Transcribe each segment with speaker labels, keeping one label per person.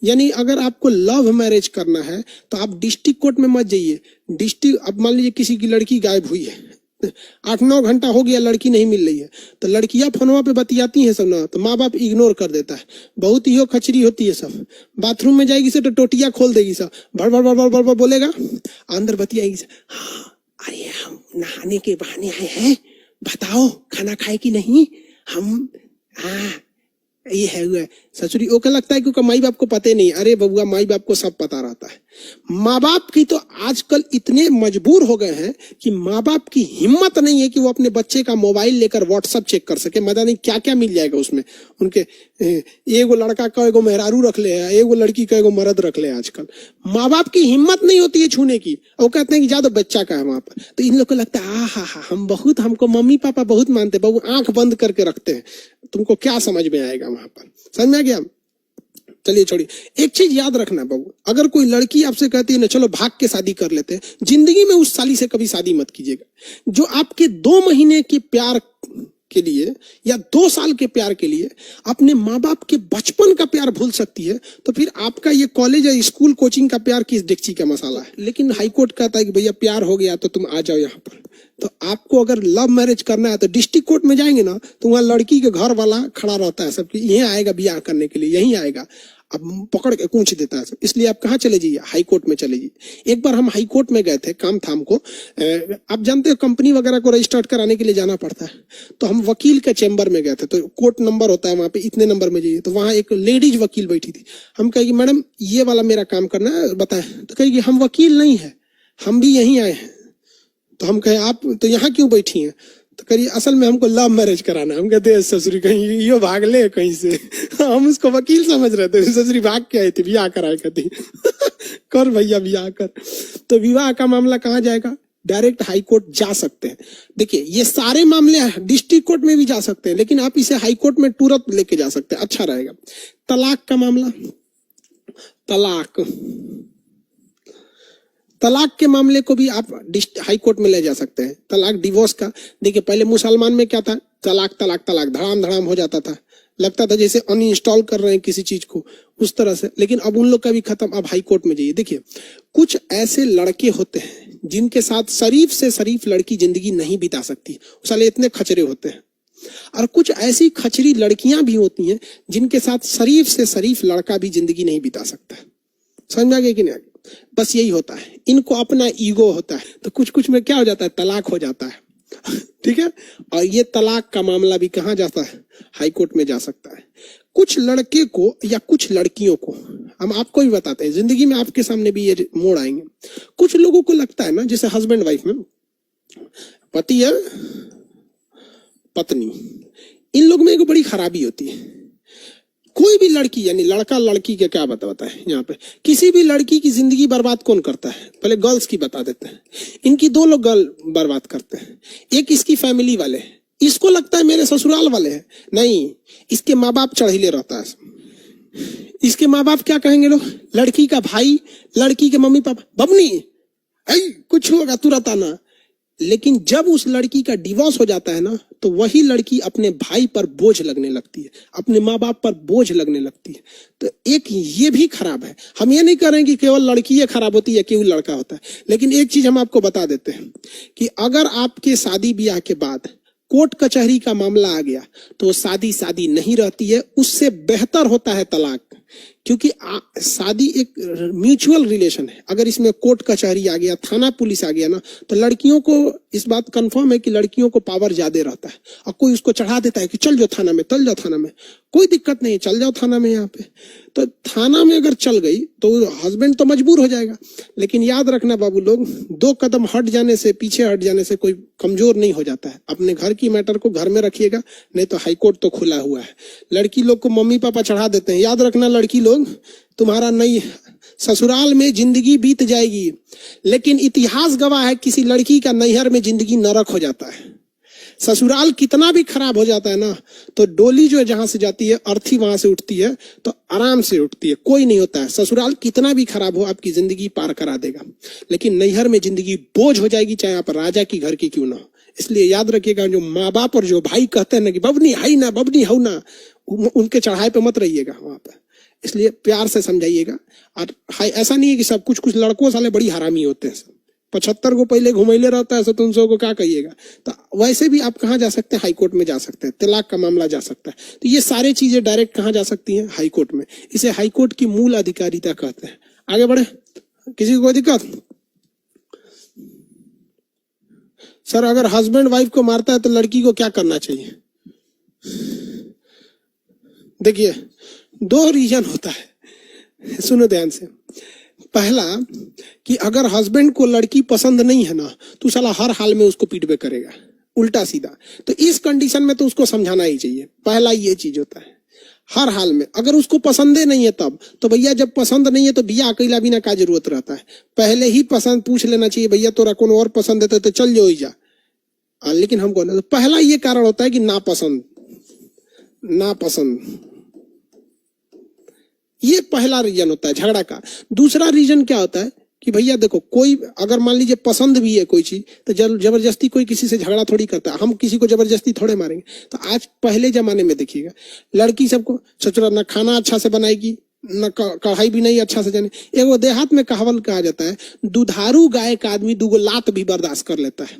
Speaker 1: यानी अगर आपको लव मैरिज करना है तो आप डिस्ट्रिक्ट कोर्ट में मत जाइए। डिस्ट्रिक्ट, अब मान लीजिए किसी की लड़की गायब हुई है, 8-9 घंटा हो गया, लड़की नहीं मिल रही है, तो लड़कियां फोनवा पे बतियाती हैं सब ना, तो माँ बाप इग्नोर कर देता है। बहुत ही खचरी होती है सब। बाथरूम में जाएगी से तो टोटिया खोल देगी सब, भड़ भड़ भड़ भड़ भड़ बोलेगा, अंदर बतियाएगी से, हाँ अरे हम नहाने के बहाने आए हैं, बताओ खाना खाए कि नहीं, हम हाँ ये है हुआ है। ससुरी ओके लगता है क्योंकि माई बाप को पता नहीं। अरे बबुआ, माई बाप को सब पता रहता है। माँ बाप की तो आजकल इतने मजबूर हो गए हैं कि माँ बाप की हिम्मत नहीं है कि वो अपने बच्चे का मोबाइल लेकर व्हाट्सएप चेक कर सके। मजा नहीं क्या क्या मिल जाएगा उसमें उनके। एगो लड़का का एगो मेहरारू रख ले, एगो लड़की का एगो मर्द रख ले। आजकल माँ बाप की हिम्मत नहीं होती है छूने की। वो कहते हैं कि ज्यादा बच्चा का है वहां पर, तो इन लोग को लगता है हा हम बहुत, हमको मम्मी पापा बहुत मानते, बबू आंख बंद करके रखते हैं। तुमको क्या समझ में आएगा वहां पर, समझ में आ गया? चलिए छोड़िए। एक चीज याद रखना बाबू, अगर कोई लड़की आपसे कहती है ना चलो भाग के शादी कर लेते हैं, जिंदगी में उस साली से कभी शादी मत कीजिएगा। जो आपके 2 महीने के प्यार के लिए या 2 साल के प्यार के लिए अपने माँ बाप के बचपन का प्यार भूल सकती है, तो फिर आपका ये कॉलेज या स्कूल कोचिंग का प्यार किस डेक्ची का मसाला है। लेकिन हाईकोर्ट कहता है कि भैया प्यार हो गया तो तुम आ जाओ यहाँ पर। तो आपको अगर लव मैरिज करना है तो डिस्ट्रिक्ट कोर्ट में जाएंगे ना, तो वहां लड़की के घर वाला खड़ा रहता है सबकी, यहीं आएगा ब्याह करने के लिए, यहीं आएगा, अब पकड़ के कूच देता है। इसलिए आप कहाँ चले जाइए, हाई कोर्ट में चले जाइए। एक बार हम हाई कोर्ट में गए थे काम था हमको। आप जानते हो कंपनी वगैरह को रजिस्टर्ड कराने के लिए जाना पड़ता है, तो हम वकील के चेंबर में गए थे। तो कोर्ट नंबर होता है वहां पे, इतने नंबर में जाइए। तो वहां एक लेडीज वकील बैठी थी। हम कहेगी मैडम ये वाला मेरा काम करना है, बताएं। तो कहेगी हम वकील नहीं है, हम भी यहीं आए हैं। तो हम कहे आप तो यहाँ क्यों बैठी हैं? तो करिए असल में हमको लव मैरिज कराना। हम कहते हैं ससुरी कहीं यो भाग ले कहीं से। हम उसको वकील समझ रहे थे, ससुरी भाग के आई थी, ब्याह कराए कहती। कर भैया ब्याह कर। तो विवाह का मामला कहाँ जाएगा? डायरेक्ट हाई कोर्ट जा सकते हैं। देखिए ये सारे मामले डिस्ट्रिक्ट कोर्ट में भी जा सकते हैं, लेकिन आप इसे हाई कोर्ट में तुरंत लेके जा सकते हैं, अच्छा रहेगा। तलाक का मामला, तलाक के मामले को भी आप हाई कोर्ट में ले जा सकते हैं। तलाक डिवोर्स का, देखिए पहले मुसलमान में क्या था, तलाक तलाक तलाक धड़ाम धड़ाम हो जाता था, लगता था जैसे अनइंस्टॉल कर रहे हैं किसी चीज को, उस तरह से। लेकिन अब उन लोग का भी खत्म, अब हाई कोर्ट में जाइए। देखिए कुछ ऐसे लड़के होते हैं जिनके साथ शरीफ से शरीफ लड़की जिंदगी नहीं बिता सकती, साले इतने खचरे होते हैं। और कुछ ऐसी खचरी लड़कियां भी होती हैं जिनके साथ शरीफ से शरीफ लड़का भी जिंदगी नहीं बिता सकता। समझ में आ गया कि नहीं? बस यही होता है, इनको अपना ईगो होता है, तो कुछ कुछ में क्या हो जाता है, तलाक हो जाता है। ठीक है। और ये तलाक का मामला भी कहाँ जाता है, हाई कोर्ट में जा सकता है। कुछ लड़के को या कुछ लड़कियों को हम आपको भी बताते हैं, जिंदगी में आपके सामने भी ये मोड़ आएंगे। कुछ लोगों को लगता है ना, जैसे हस्बैंड वाइफ में पति है पत्नी, इन लोग में एक बड़ी खराबी होती है। कोई भी लड़की यानी लड़का लड़की के क्या बताता है यहाँ पे, किसी भी लड़की की जिंदगी बर्बाद कौन करता है? पहले गर्ल्स की बता देते हैं। इनकी 2 लोग गर्ल बर्बाद करते हैं। एक इसकी फैमिली वाले, इसको लगता है मेरे ससुराल वाले हैं, नहीं, इसके माँ बाप चढ़ीले रहता है। इसके माँ बाप क्या कहेंगे लोग, लड़की का भाई, लड़की के मम्मी पापा, बबनी कुछ होगा तुरंत आना। लेकिन जब उस लड़की का डिवोर्स हो जाता है ना, तो वही लड़की अपने भाई पर बोझ लगने लगती है, अपने माँ बाप पर बोझ लगने लगती है। तो एक ये भी खराब है। हम ये नहीं कह रहे हैं कि केवल लड़की खराब होती है, केवल लड़का होता है। लेकिन एक चीज हम आपको बता देते हैं कि अगर आपके शादी ब्याह के बाद कोर्ट कचहरी का मामला आ गया तो शादी नहीं रहती है, उससे बेहतर होता है तलाक। क्योंकि शादी एक म्यूचुअल रिलेशन है। अगर इसमें कोर्ट कचहरी आ गया, थाना पुलिस आ गया ना, तो लड़कियों को इस बात कंफर्म है कि लड़कियों को पावर ज्यादा रहता है। और कोई उसको चढ़ा देता है कि चल जाओ थाना में, चल जाओ थाना में, कोई दिक्कत नहीं, चल जाओ थाना में। यहाँ पे तो थाना में अगर चल गई तो हस्बैंड तो मजबूर हो जाएगा। लेकिन याद रखना बाबू लोग, 2 कदम हट जाने से, पीछे हट जाने से कोई कमजोर नहीं हो जाता है। अपने घर की मैटर को घर में रखिएगा, नहीं तो हाईकोर्ट तो खुला हुआ है। लड़की लोग को मम्मी पापा चढ़ा देते हैं, याद रखना लड़की लोग, तुम्हारा नहीं ससुराल में जिंदगी बीत जाएगी, लेकिन इतिहास गवाह है किसी लड़की का नैहर में जिंदगी नरक हो जाता है। ससुराल कितना भी खराब हो जाता है ना, तो डोली जो जहां से जाती है, अर्थी वहां से उठती है तो आराम से उठती है, कोई नहीं होता है। ससुराल कितना भी खराब हो, आपकी जिंदगी पार करा देगा। लेकिन नैहर में जिंदगी बोझ हो जाएगी, चाहे आप राजा की घर की क्यों ना हो। इसलिए याद रखिएगा, जो माँ बाप और जो भाई कहते हैं ना कि बबनी हाई ना, बबनी हो ना, उनके चढ़ाई पे मत रहिएगा। वहां पे इसलिए प्यार से समझाइएगा। और ऐसा नहीं है कि सब कुछ लड़कों साले बड़ी हरामी होते हैं, 75 को पहले घुमैले रहता है, तो उन को क्या कहिएगा। तो वैसे भी आप कहाँ जा सकते हैं, हाई कोर्ट में जा सकते हैं, तलाक का मामला जा सकता है। तो ये सारी चीजें डायरेक्ट कहाँ जा सकती हैं, हाई कोर्ट में। इसे हाई कोर्ट की मूल अधिकारिता कहते हैं। आगे बढ़े, किसी को कोई दिक्कत? सर अगर हस्बैंड वाइफ को मारता है तो लड़की को क्या करना चाहिए? देखिए 2 रीजन होता है, सुनो ध्यान से। पहला कि अगर हस्बैंड को लड़की पसंद नहीं है ना, तो साला हर हाल में उसको पीट पे करेगा, उल्टा सीधा। तो इस कंडीशन में तो उसको समझाना ही चाहिए। पहला ये चीज होता है, हर हाल में। अगर उसको पसंद नहीं है तब तो भैया, जब पसंद नहीं है तो बिया अकेला बिना का जरूरत रहता है, पहले ही पसंद पूछ लेना चाहिए, भैया तोरा कौन और पसंद है तो चल जाओ जा। लेकिन हमको तो पहला ये कारण होता है कि नापसंद, ये पहला रीजन होता है झगड़ा का। दूसरा रीजन क्या होता है कि भैया देखो, कोई अगर मान लीजिए पसंद भी है कोई चीज, तो जबरदस्ती कोई किसी से झगड़ा थोड़ी करता है। हम किसी को जबरदस्ती थोड़े मारेंगे। तो आज पहले जमाने में देखिएगा, लड़की सबको सचुरा ना खाना अच्छा से बनाएगी, न कढ़ाई भी नहीं अच्छा से जाने। एगो देहात में कहावत कहा जाता है, दुधारू गाय का आदमी 2 लात भी बर्दाश्त कर लेता है।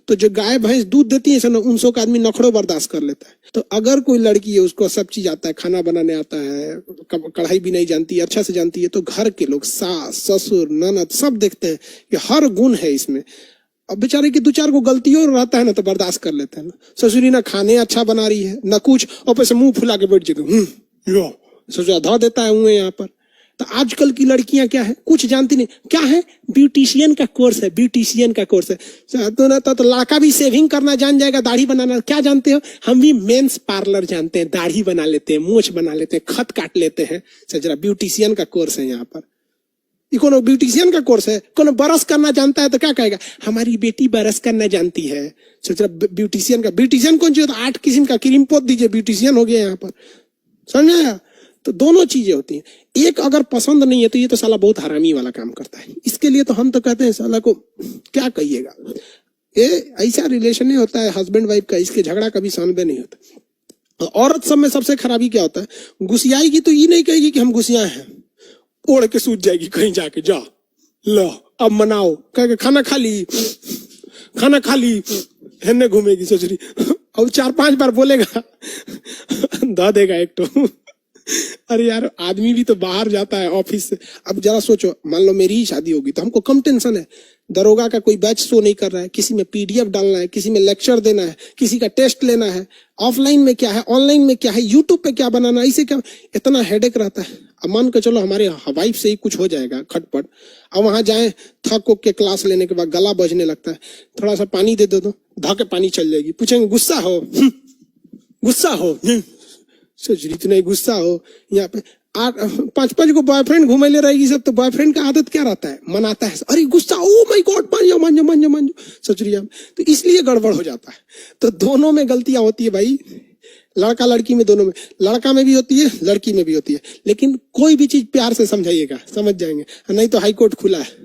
Speaker 1: तो जो गाय भैंस दूध देती है उनसों का आदमी नखड़ो बर्दाश्त कर लेता है। तो अगर कोई लड़की है, उसको सब चीज आता है, खाना बनाने आता है, कढ़ाई भी नहीं जानती, अच्छा से जानती है, तो घर के लोग, सास ससुर ननद, सब देखते हैं कि हर गुण है इसमें। अब बेचारे की 2-4 को गलतियों रहता है ना, तो बर्दाश्त कर लेते हैं ना। ससुरी ना खाने अच्छा बना रही है ना कुछ, और पैसे मुंह फुला के बैठ जाएगा, सोचा धा देता है मुंह यहाँ पर। तो आजकल की लड़कियां क्या है, कुछ जानती नहीं। क्या है, ब्यूटिशियन का कोर्स है, ब्यूटिशियन का कोर्स है। तो लड़का भी सेविंग करना जान जाएगा, दाढ़ी बनाना। क्या जानते हो, हम भी मेंस पार्लर जानते हैं, दाढ़ी बना लेते हैं, मूछ बना लेते हैं, खत काट लेते हैं। जरा ब्यूटिशियन का कोर्स है यहाँ पर। कोनो ब्यूटिशियन का कोर्स है। कोनो बरस करना जानता है तो क्या कहेगा, हमारी बेटी बरस करना जानती है। सोचा ब्यूटिशियन का, ब्यूटिशियन कौन चाहिए, 8 किस्म का क्रीम पोत दीजिए, ब्यूटिशियन हो गया यहाँ पर। समझ आया? तो दोनों चीजें होती हैं। एक अगर पसंद नहीं है तो ये तो साला बहुत हरामी वाला काम करता है। इसके लिए तो हम तो कहते हैं साला को क्या कहिएगा, ये ऐसा रिलेशन नहीं होता है हस्बैंड वाइफ का, इसके झगड़ा कभी सॉल्व नहीं होता। औरत सब में सबसे खराबी क्या होता है, गुस्सियाएगी तो ये नहीं कहेगी कि हम गुस्सियाए हैं, ओढ़ के सूझ जाएगी कहीं जाके, जा लो अब मनाओ, कहेगा खाना खा ली, खाना खा ली, हेने घूमेगी ससुरी, और 4-5 बार बोलेगा धा देगा एक तो। अरे यार, आदमी भी तो बाहर जाता है ऑफिस से। अब जरा सोचो, मान लो मेरी ही शादी होगी तो हमको कम टेंशन है, दरोगा का कोई बैच शो नहीं कर रहा है, किसी में पीडीएफ डालना है, किसी में लेक्चर देना है, किसी का टेस्ट लेना है, ऑफलाइन में क्या है, ऑनलाइन में क्या है, यूट्यूब पे क्या बनाना, इसे क्या, इतना हेडेक रहता है। अब मान के चलो हमारे वाइफ से ही कुछ हो जाएगा खटपट, अब वहां जाए, थक के क्लास लेने के बाद गला बजने लगता है, थोड़ा सा पानी दे दो तो धा के पानी चल जाएगी, पूछेंगे गुस्सा हो, गुस्सा हो, सचरी तो नहीं गुस्सा हो। यहाँ पे 5-5 को बॉयफ्रेंड घूमे ले रहेगी सब, तो बॉयफ्रेंड का आदत क्या रहता है, मनाता है, अरे गुस्सा, ओ माय गॉड, मान जाओ सचुरिया। तो इसलिए गड़बड़ हो जाता है। तो दोनों में गलतियां होती है भाई, लड़का लड़की में, दोनों में, लड़का में भी होती है, लड़की में भी होती है। लेकिन कोई भी चीज प्यार से समझाइएगा, समझ जाएंगे, नहीं तो हाई कोर्ट खुला है।